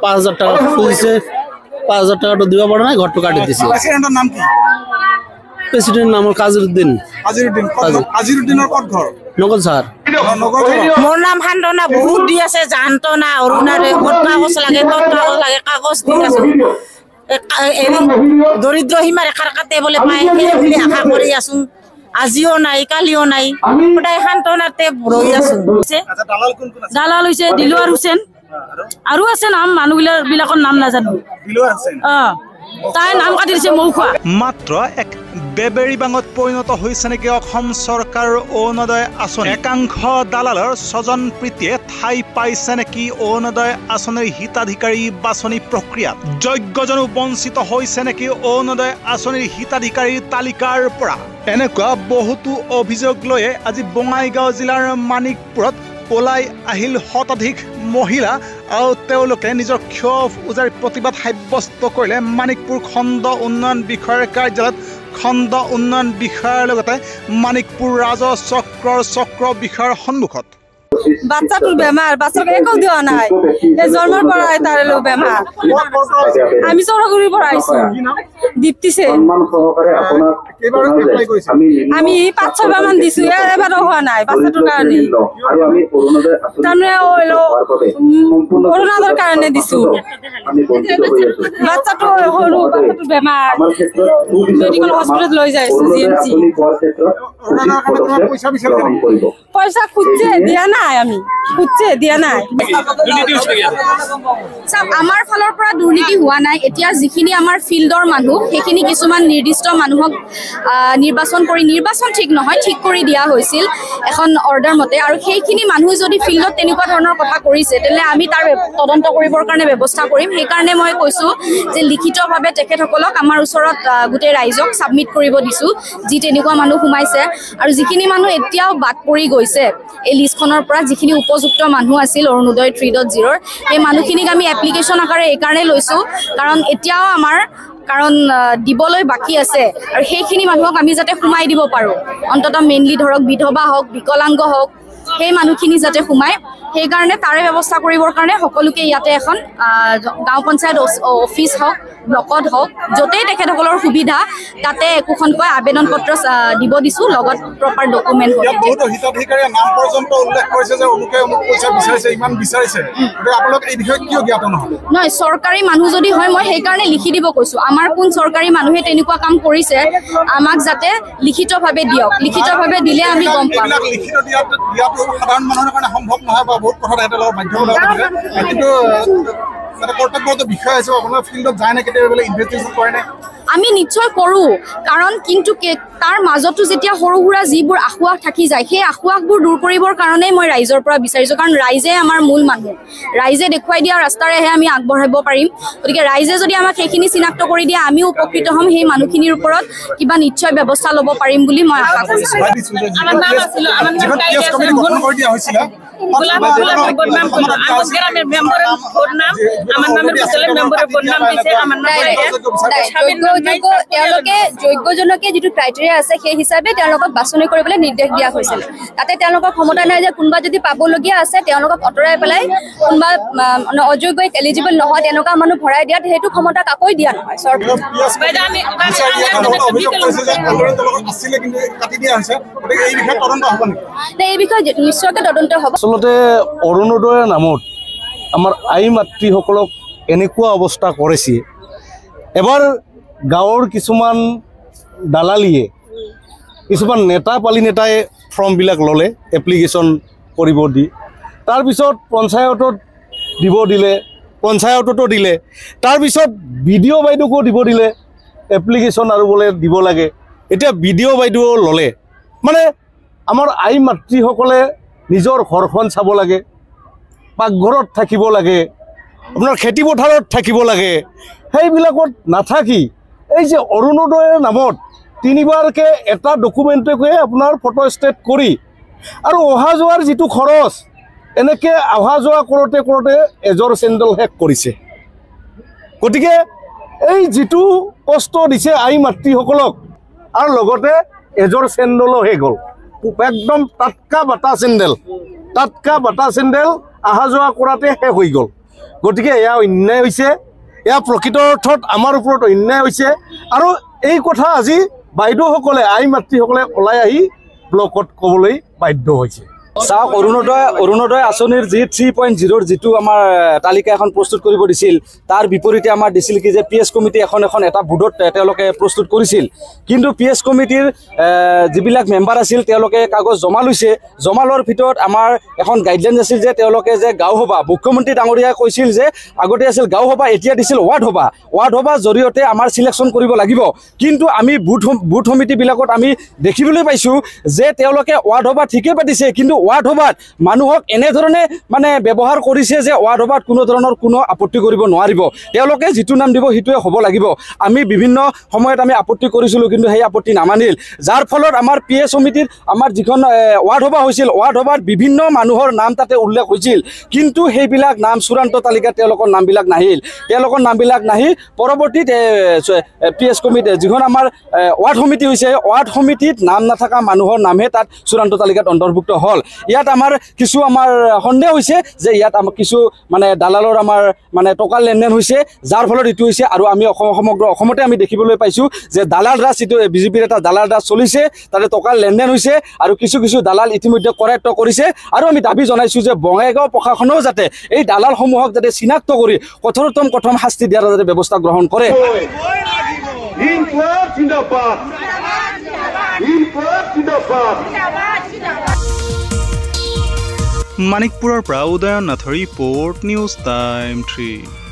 5,000 টাকা খুঁজছে 5,000 টাকাটা দিবা পারে না ঘরটা কাটি দিছে প্রেসিডেন্টের নাম কি প্রেসিডেন্ট নাম কাজীউদ্দিন কাজীউদ্দিনের কত ঘর নগদ স্যার মোর নাম হান্তনা বহুত দি আছে জানতো না অৰুণাৰে ভোট কাগজ লাগে কাগজ দি আছে দৰিদ্ৰ সীমা ৰেখাৰ কাটে বোলে পায় সেই বুলি আশা কৰি আছো আজিও নাই কালিও নাই সদায় শান্তনাতে ৰৈ আছো দালাল হৈছে দিলৱাৰ হুছেইন আৰু আছে নাম মানুহবিলাকৰ নাম নাজানো তাই নাম কাটি দিছে মৌখোৱা মাত্ৰ এক বেবেৰী বাঙত পৰিণত হৈছে নেকি অসম চৰকাৰৰ অৰুণোদয় আঁচনি একাংশ দালালৰ স্বজন প্ৰীতিয়ে ঠাই পাইছে নেকি অৰুণোদয় আঁচনিৰ হিতাধিকাৰী বাছনি প্ৰক্ৰিয়াত যোগ্যজনো বঞ্চিত হৈছে নেকি অৰুণোদয় আঁচনিৰ হিতাধিকাৰীৰ তালিকাৰ পৰা এনেকুৱা বহুতো অভিযোগ লৈয়ে আজি বঙাইগাঁও জিলাৰ মানিকপুৰত ওলাই আহিল শতাধিক মহিলা আৰু তেওঁলোকে নিজৰ ক্ষোভ উজাৰি প্ৰতিবাদ সাব্যস্ত কৰিলে মানিকপুৰ খণ্ড উন্নয়ন বিষয়াৰ কাৰ্যালয়ত খণ্ড উন্নয়ন বিষয়াৰ লগতে মানিকপুৰ ৰাজহ চক্ৰ বিষয়াৰ সন্মুখত বাচ্চাটোৰ বেমাৰ বাচ্চাক একো দিয়া নাই জন্মৰ পৰাই তাৰ বেমাৰ আমি চৰকাৰীৰ পৰা আহিছো দীপ্তি সেন আমি 5-6 বাৰ মান দিছো এবাৰো হোৱা নাই বাচ্চাটোৰ কাৰণে তাৰমানে অৰুণাদৰ কাৰণে দিছো বাচ্চাটো সৰু বাচ্চাটোৰ বেমাৰ মেডিকেল হস্পিটেলত লৈ যায় জিএমচি পইচা খুঁজছে দিয়া নাই আমি খুঁজছে দিয়া নাই আমাৰ ফালৰ পৰা দুৰ্নীতি হোৱা নাই এতিয়া যিখিনি আমাৰ ফিল্ডৰ মানুহ সেইখিনি কিছুমান নিৰ্দিষ্ট মানুহক নিৰ্বাচন ঠিক নহয় ঠিক কৰি দিয়া হৈছিল এখন অৰ্ডাৰ মতে আৰু সেইখিনি মানুহ যদি ফিল্ডত তেনেকুৱা ধৰণৰ কথা কৰিছে তেলে আমি তাৰ তদন্ত কৰিবৰ কাৰণে ব্যৱস্থা কৰিম সেইকাৰণে মই কৈছো যে লিখিতভাৱে তেখেতসকলক আমাৰ ওচৰত গোটেই ৰাইজক সাবমিট কৰিব দিছো যি তেনেকুৱা মানুহ সোমাইছে আৰু যিখিনি মানুহ এতিয়াও বাদ পৰি গৈছে এই লিষ্টখনৰ পৰা যিখিনি উপযুক্ত মানুহ আছিল অৰুণোদয় 3.0 এই মানুহখিনিক আমি এপ্লিকেশ্যন আকাৰে এই কাৰণে লৈছো কাৰণ এতিয়াও আমাৰ কাৰণ দিবলৈ বাকি আছে আৰু সেইখিনি মানুহক আমি যাতে সোমাই দিব পাৰো অন্তত মেইনলি ধৰক বিধৱা হওক বিকলাংগ হওক সেই মানুহখিনি যাতে সোমাই সেই কাৰণে তাৰে ব্যৱস্থা কৰিবৰ কাৰণে সকলোকে ইয়াতে এখন গাঁও পঞ্চায়ত অফিচ হওক ব্লকত হওক য'তেই তেখেতসকলৰ সুবিধা তাতে একোখনকৈ আবেদন পত্ৰ দিব দিছো লগত প্ৰপাৰ ডকুমেণ্ট বহুত হিতাধিকাৰীৰ নাম পৰ্যন্ত উল্লেখ কৰিছে যে অমুকে অমুক পইচা বিচাৰিছে ইমান বিচাৰিছে আপোনালোক এই বিষয়ে কিয় জ্ঞাত নহয় নহয় চৰকাৰী মানুহ যদি হয় মই সেইকাৰণে লিখি দিব কৈছো আমাৰ কোন চৰকাৰী মানুহে তেনেকুৱা কাম কৰিছে আমাক যাতে লিখিতভাৱে দিয়ক লিখিতভাৱে দিলে আমি গম পাম লিখিত দিয়াটো সাধাৰণ মানুহৰ কাৰণে সম্ভৱ নহয় বা বহুত কথা এটা লগত বাধ্যতামূলক কিন্তু কৰ্তব্যত বিষয় আছে আপোনাৰ ফিল্ডত যায় না কেতিয়াবা ইনভেষ্টিগেশ্যন কৰে না আমি নিশ্চয় কৰো কাৰণ কিন্তু তাৰ মাজতো যেতিয়া সৰু সুৰা যিবোৰ আখুৱাক থাকি যায় সেই আখুৱাকবোৰ দূৰ কৰিবৰ কাৰণে মই ৰাইজৰ পৰা বিচাৰিছো কাৰণ ৰাইজে আমাৰ মূল মানুহ ৰাইজে দেখুৱাই দিয়া ৰাস্তাৰেহে আমি আগবঢ়াব পাৰিম গতিকে ৰাইজে যদি আমাক সেইখিনি চিনাক্ত কৰি দিয়ে আমিও উপকৃত হ'ম সেই মানুহখিনিৰ ওপৰত কিবা নিশ্চয় ব্যৱস্থা ল'ব পাৰিম বুলি মই আশা কৰিছো আমাৰ নাম আছিল গঠন কৰি দিয়া হৈছিল যোগ্যজনকে যিটো ক্ৰাইটেৰিয়া আছে সেই হিচাপে তেওঁলোকক বাছনি কৰিবলৈ নিৰ্দেশ দিয়া হৈছিল তাতে তেওঁলোকৰ ক্ষমতা নাই যে কোনোবা যদি পাবলগীয়া আছে তেওঁলোকক আঁতৰাই পেলাই কোনোবা অযোগ্য এলিজিবল নহয় তেনেকুৱা মানুহ ভৰাই দিয়াত সেইটো ক্ষমতা কাকৈ দিয়া নহয় এই বিষয়ে নিশ্চয়কৈ তদন্ত হ'ব আচলতে অৰুণোদয়ৰ নামত আমাৰ আই মাতৃসকলক এনেকুৱা অৱস্থা কৰিছে এবাৰ গাঁৱৰ কিছুমান দালালিয়ে কিছুমান নেতা পালি নেতাই ফৰ্মবিলাক ল'লে এপ্লিকেশ্যন কৰিব দি তাৰপিছত পঞ্চায়তত দিব দিলে পঞ্চায়ততো দিলে তাৰপিছত বিডিঅ' বাইদেউকো দিব দিলে এপ্লিকেশ্যন আৰু বোলে দিব লাগে এতিয়া বিডিঅ' বাইদেউ ল'লে মানে আমাৰ আই মাতৃসকলে নিজৰ ঘৰখন চাব লাগে পাকঘৰত থাকিব লাগে আপোনাৰ খেতি পথাৰত থাকিব লাগে সেইবিলাকত নাথাকি এই যে অৰুণোদয়ৰ নামত 3বাৰকৈ এটা ডকুমেণ্টকে আপোনাৰ ফটো ষ্টেট কৰি আৰু অহা যোৱাৰ যিটো খৰচ এনেকৈ অহা যোৱা কৰোঁতে কৰোঁতে এজৰ চেণ্ডেল শেষ কৰিছে গতিকে এই যিটো কষ্ট দিছে আই মাতৃসকলক আৰু লগতে এজৰ চেণ্ডেলো শেষ হ'ল একদম টাটকা বাটা চেণ্ডেল অহা যোৱা কৰাতে শেষ হৈ গ'ল গতিকে এয়া অন্যায় হৈছে, এয়া প্ৰকৃত অৰ্থত আমাৰ ওপৰত অন্যায় হৈছে। আৰু এই কথা আজি বাইদেউসকলে আই মাতৃসকলে ওলাই আহি ব্লকত ক'বলৈ বাধ্য হৈছে। চাওক, অৰুণোদয় আঁচনিৰ যি 3.0 যিটো আমাৰ তালিকা এখন প্ৰস্তুত কৰিব দিছিল, তাৰ বিপৰীতে আমাৰ দিছিল কি যে PS কমিটি এখন এটা বোৰ্ডত তেওঁলোকে প্ৰস্তুত কৰিছিল। কিন্তু PS কমিটিৰ যিবিলাক মেম্বাৰ আছিল তেওঁলোকে কাগজ জমা লৈছে। জমা লোৱাৰ ভিতৰত আমাৰ এখন গাইডলাইন আছিল যে তেওঁলোকে যে গাঁও সভা, মুখ্যমন্ত্ৰী ডাঙৰীয়াই কৈছিল যে আগতে আছিল গাঁও সভা, এতিয়া দিছিল ৱাৰ্ড সভা। ৱাৰ্ড সভাৰ জৰিয়তে আমাৰ চিলেকশ্যন কৰিব লাগিব। কিন্তু আমি বুথ সমিতিবিলাকত আমি দেখিবলৈ পাইছোঁ যে তেওঁলোকে ৱাৰ্ড সভা ঠিকেই পাতিছে, কিন্তু ৱাৰ্ড সভাত মানুহক এনেধৰণে মানে ব্যৱহাৰ কৰিছে যে ৱাৰ্ড সভাত কোনো ধৰণৰ কোনো আপত্তি কৰিব নোৱাৰিব। তেওঁলোকে যিটো নাম দিব সেইটোৱে হ'ব লাগিব। আমি বিভিন্ন সময়ত আমি আপত্তি কৰিছিলোঁ, কিন্তু সেই আপত্তি নামানিল। যাৰ ফলত আমাৰ PS সমিতিৰ আমাৰ যিখন ৱাৰ্ড সভা হৈছিল, ৱাৰ্ড সভাত বিভিন্ন মানুহৰ নাম তাতে উল্লেখ হৈছিল, কিন্তু সেইবিলাক নাম চূড়ান্ত তালিকাত তেওঁলোকৰ নামবিলাক নাহিল। তেওঁলোকৰ নামবিলাক নাহি পৰৱৰ্তীত PS কমিটি যিখন আমাৰ ৱাৰ্ড সমিতি হৈছে, ৱাৰ্ড সমিতিত নাম নাথাকা মানুহৰ নামহে তাত চূড়ান্ত তালিকাত অন্তৰ্ভুক্ত হ'ল। ইয়াত আমাৰ কিছু আমাৰ সন্দেহ হৈছে যে ইয়াত আমাৰ কিছু মানে দালালৰ আমাৰ মানে টকাৰ লেনদেন হৈছে, যাৰ ফলত এইটো হৈছে। আৰু আমি সমগ্ৰ অসমতে আমি দেখিবলৈ পাইছোঁ যে দালাল ৰাজ, যিটো BJPৰ এটা দালাল ৰাজ চলিছে, তাতে টকাৰ লেনদেন হৈছে আৰু কিছু দালাল ইতিমধ্যে কৰায়ত্ব কৰিছে। আৰু আমি দাবী জনাইছোঁ যে বঙাইগাঁও প্ৰশাসনেও যাতে এই দালালসমূহক যাতে চিনাক্ত কৰি কঠোৰতম শাস্তি দিয়াৰ যাতে ব্যৱস্থা গ্ৰহণ কৰে। মানিকপুৰৰ পৰা উদয়ন নাথৰ ৰিপৰ্ট, নিউজ টাইম 3।